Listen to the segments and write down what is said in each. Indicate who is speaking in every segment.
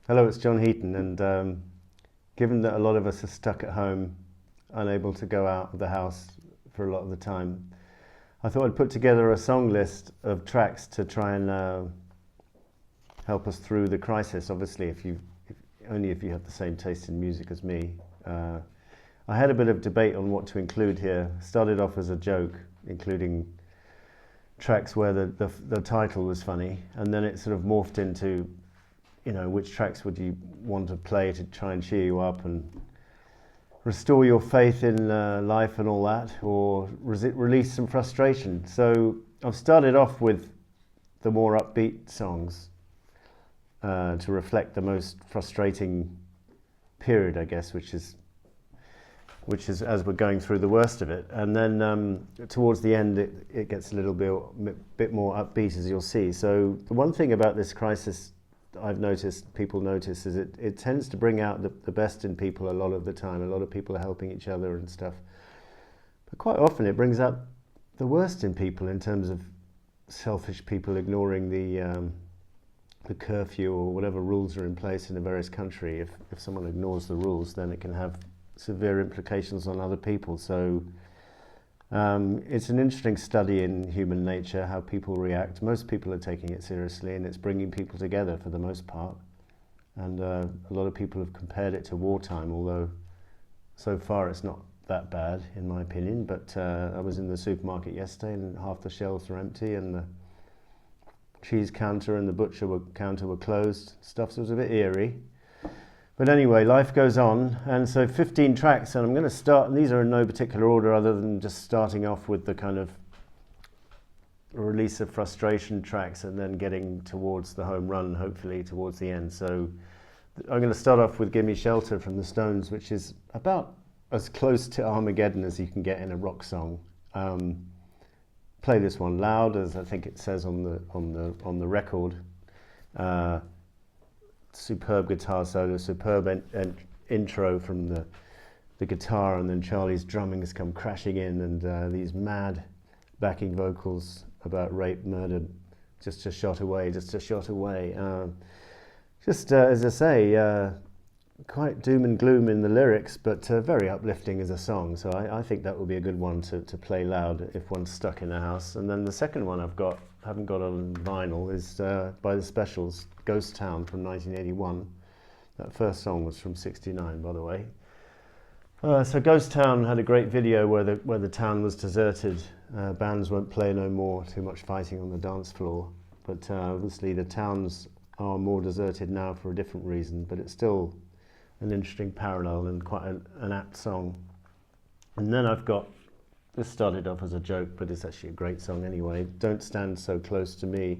Speaker 1: Hello, it's John Heaton, and given that a lot of us are stuck at home, unable to go out of the house for a lot of the time, I thought I'd put together a song list of tracks to try and help us through the crisis. Obviously, only if you have the same taste in music as me. I had a bit of debate on what to include here. Started off as a joke, including tracks where the title was funny, and then it sort of morphed into, which tracks would you want to play to try and cheer you up and restore your faith in life and all that, or release some frustration. So I've started off with the more upbeat songs to reflect the most frustrating period, I guess, which is as we're going through the worst of it. And then towards the end, it gets a little bit more upbeat, as you'll see. So the one thing about this crisis I've noticed, people notice, is it tends to bring out the best in people a lot of the time. A lot of people are helping each other and stuff. But quite often it brings out the worst in people in terms of selfish people ignoring the curfew or whatever rules are in place in a various country. If someone ignores the rules, then it can have severe implications on other people. So it's an interesting study in human nature, how people react. Most people are taking it seriously, and it's bringing people together for the most part. And a lot of people have compared it to wartime, although so far it's not that bad, in my opinion. But I was in the supermarket yesterday, and half the shelves were empty, and the cheese counter and the butcher counter were closed. Stuff, so it was a bit eerie. But anyway, life goes on, and so 15 tracks, and I'm going to start, and these are in no particular order other than just starting off with the kind of release of frustration tracks and then getting towards the home run, hopefully, towards the end. So I'm going to start off with Gimme Shelter from the Stones, which is about as close to Armageddon as you can get in a rock song. Play this one loud, as I think it says on the record. Superb guitar solo, superb intro from the guitar, and then Charlie's drumming has come crashing in, and these mad backing vocals about rape, murder, just a shot away, just a shot away. As I say, quite doom and gloom in the lyrics, but very uplifting as a song. So I think that would be a good one to play loud if one's stuck in the house. And then the second one haven't got on vinyl, is by the Specials, Ghost Town from 1981. That first song was from '69, by the way. So Ghost Town had a great video where the town was deserted. Bands won't play no more, too much fighting on the dance floor. But obviously the towns are more deserted now for a different reason, but it's still an interesting parallel and quite an apt song. And then this started off as a joke, but it's actually a great song anyway, Don't Stand So Close to Me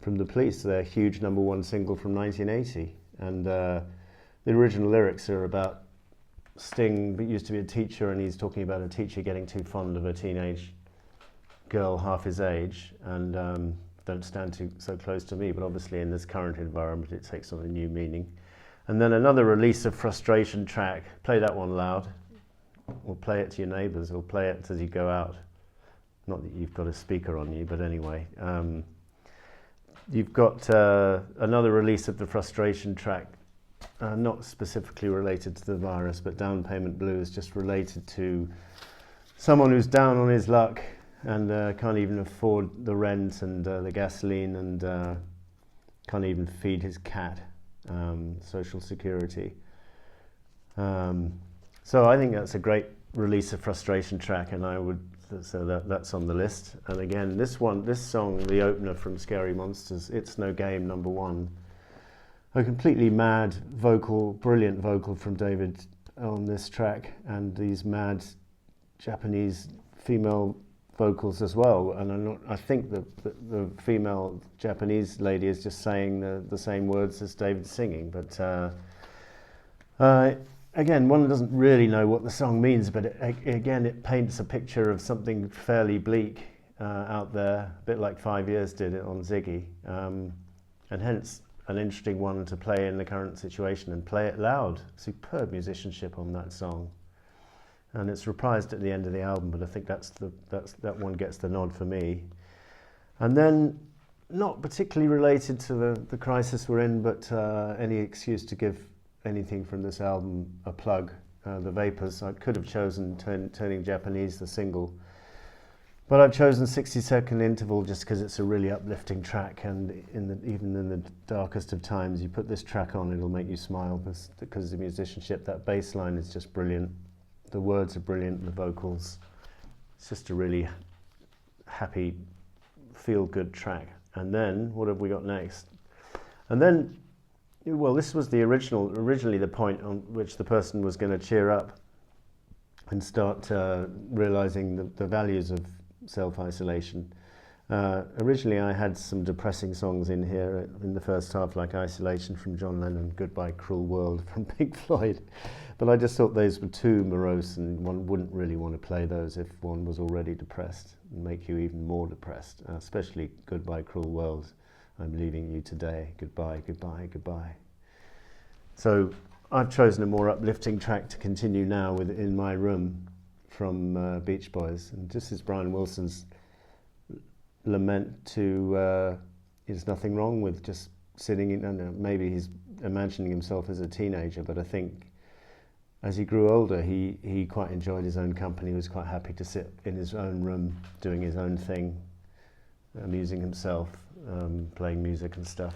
Speaker 1: from the Police, their huge #1 single from 1980. And the original lyrics are about Sting used to be a teacher, and he's talking about a teacher getting too fond of a teenage girl half his age, and don't stand so close to me. But obviously in this current environment it takes on a new meaning. And then another release of frustration track, play that one loud, or play it to your neighbours, or play it as you go out. Not that you've got a speaker on you, but anyway. You've got another release of the frustration track, not specifically related to the virus, but Down Payment Blues, just related to someone who's down on his luck and can't even afford the rent and the gasoline, and can't even feed his cat, social security. So I think that's a great release of frustration track, and that's on the list. And again, this song, the opener from Scary Monsters, It's No Game, #1. A completely mad vocal, brilliant vocal from David on this track, and these mad Japanese female vocals as well. And I think the female Japanese lady is just saying the same words as David's singing, but again, one doesn't really know what the song means, but it paints a picture of something fairly bleak out there, a bit like 5 Years did it on Ziggy, and hence an interesting one to play in the current situation, and play it loud. Superb musicianship on that song, and it's reprised at the end of the album, but I think that one gets the nod for me. And then not particularly related to the crisis we're in, but any excuse to give anything from this album a plug. The Vapors. I could have chosen Turning Japanese, the single, but I've chosen 60-second Interval just because it's a really uplifting track, and even in the darkest of times, you put this track on, it'll make you smile because of the musicianship. That bass line is just brilliant. The words are brilliant, the vocals. It's just a really happy, feel-good track. And then, what have we got next? And then, well, this was originally the point on which the person was going to cheer up and start realizing the values of self-isolation. Originally I had some depressing songs in here in the first half, like Isolation from John Lennon, Goodbye Cruel World from Pink Floyd, but I just thought those were too morose and one wouldn't really want to play those if one was already depressed and make you even more depressed, especially Goodbye Cruel World. I'm leaving you today. Goodbye, goodbye, goodbye. So I've chosen a more uplifting track to continue now with In My Room from Beach Boys. And this is Brian Wilson's lament to, there's nothing wrong with just sitting in, I don't know, maybe he's imagining himself as a teenager, but I think as he grew older, he quite enjoyed his own company. He was quite happy to sit in his own room, doing his own thing, amusing himself, playing music and stuff,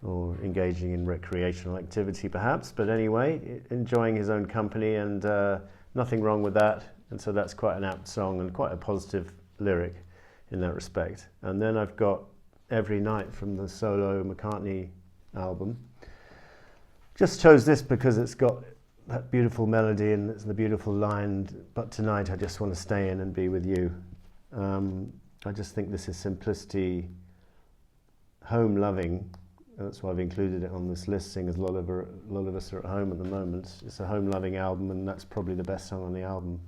Speaker 1: or engaging in recreational activity perhaps, but anyway, enjoying his own company, and nothing wrong with that. And so that's quite an apt song and quite a positive lyric in that respect. And then I've got Every Night from the solo McCartney album. Just chose this because it's got that beautiful melody and it's the beautiful line, but tonight I just want to stay in and be with you. I just think this is simplicity, home loving. That's why I've included it on this list, seeing as a lot of us are at home at the moment. It's a home loving album, and that's probably the best song on the album,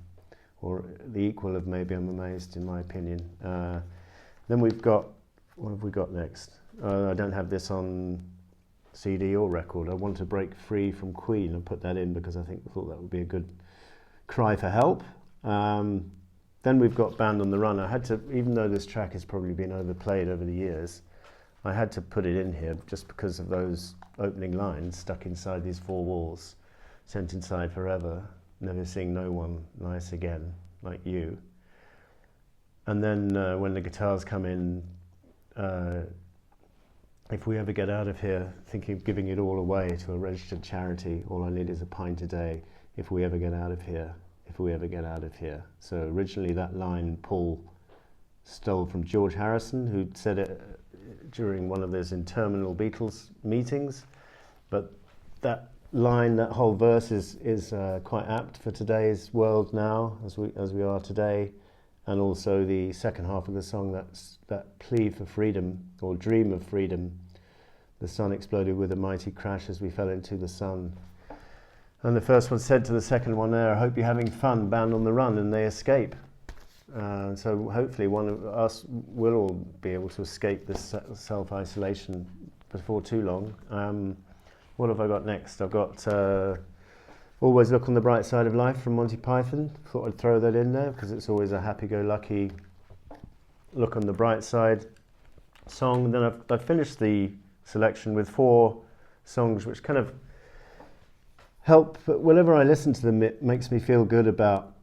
Speaker 1: or the equal of Maybe I'm Amazed, in my opinion. Then we've got, what have we got next? I don't have this on CD or record. I Want to Break Free from Queen. I put that in because I thought that would be a good cry for help. Then we've got Band on the Run. I had to, even though this track has probably been overplayed over the years, I had to put it in here just because of those opening lines, stuck inside these four walls, sent inside forever, never seeing no one nice again like you. And then when the guitars come in, if we ever get out of here, thinking of giving it all away to a registered charity, all I need is a pint a day, if we ever get out of here, if we ever get out of here. So originally that line Paul stole from George Harrison, who'd said it during one of those interminable Beatles meetings, but that line, that whole verse is quite apt for today's world now, as we are today, and also the second half of the song, that plea for freedom, or dream of freedom. The sun exploded with a mighty crash as we fell into the sun. And the first one said to the second one there, I hope you're having fun, Band on the Run, and they escape. So hopefully one of us will all be able to escape this self-isolation before too long. What have I got next? I've got Always Look on the Bright Side of Life from Monty Python. Thought I'd throw that in there because it's always a happy-go-lucky look on the bright side song. And then I've finished the selection with 4 songs which kind of help, whenever I listen to them, it makes me feel good about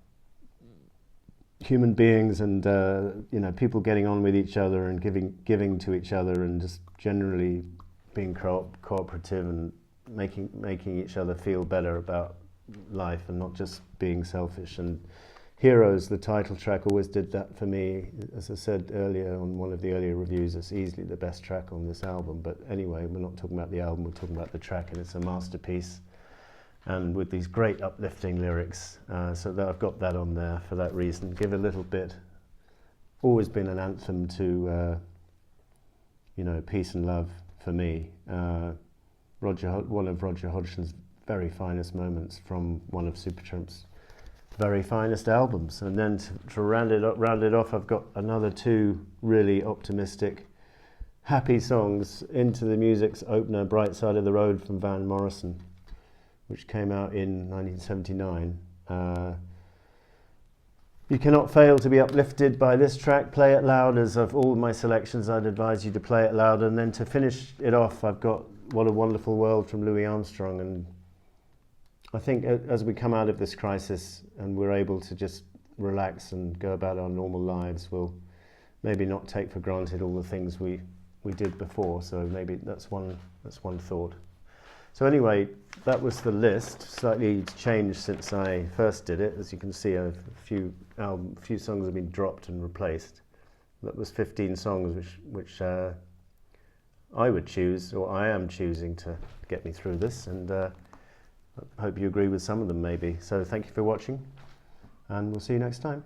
Speaker 1: human beings and people getting on with each other and giving to each other, and just generally being cooperative and making each other feel better about life and not just being selfish. And Heroes, the title track, always did that for me. As I said earlier on one of the earlier reviews, it's easily the best track on this album. But anyway, we're not talking about the album, we're talking about the track, and it's a masterpiece. And with these great uplifting lyrics, so that I've got that on there for that reason. Give a little bit. Always been an anthem to, peace and love for me. One of Roger Hodgson's very finest moments from one of Supertramp's very finest albums. And then to round it off, I've got another 2 really optimistic, happy songs. Into the Music's opener, Bright Side of the Road from Van Morrison, which came out in 1979. You cannot fail to be uplifted by this track, Play It Loud. As of all my selections, I'd advise you to play it loud. And then to finish it off, I've got What a Wonderful World from Louis Armstrong. And I think as we come out of this crisis and we're able to just relax and go about our normal lives, we'll maybe not take for granted all the things we did before. So maybe that's one thought. So anyway, that was the list. Slightly changed since I first did it. As you can see, a few songs have been dropped and replaced. That was 15 songs which I would choose, or I am choosing, to get me through this, and I hope you agree with some of them maybe. So thank you for watching, and we'll see you next time.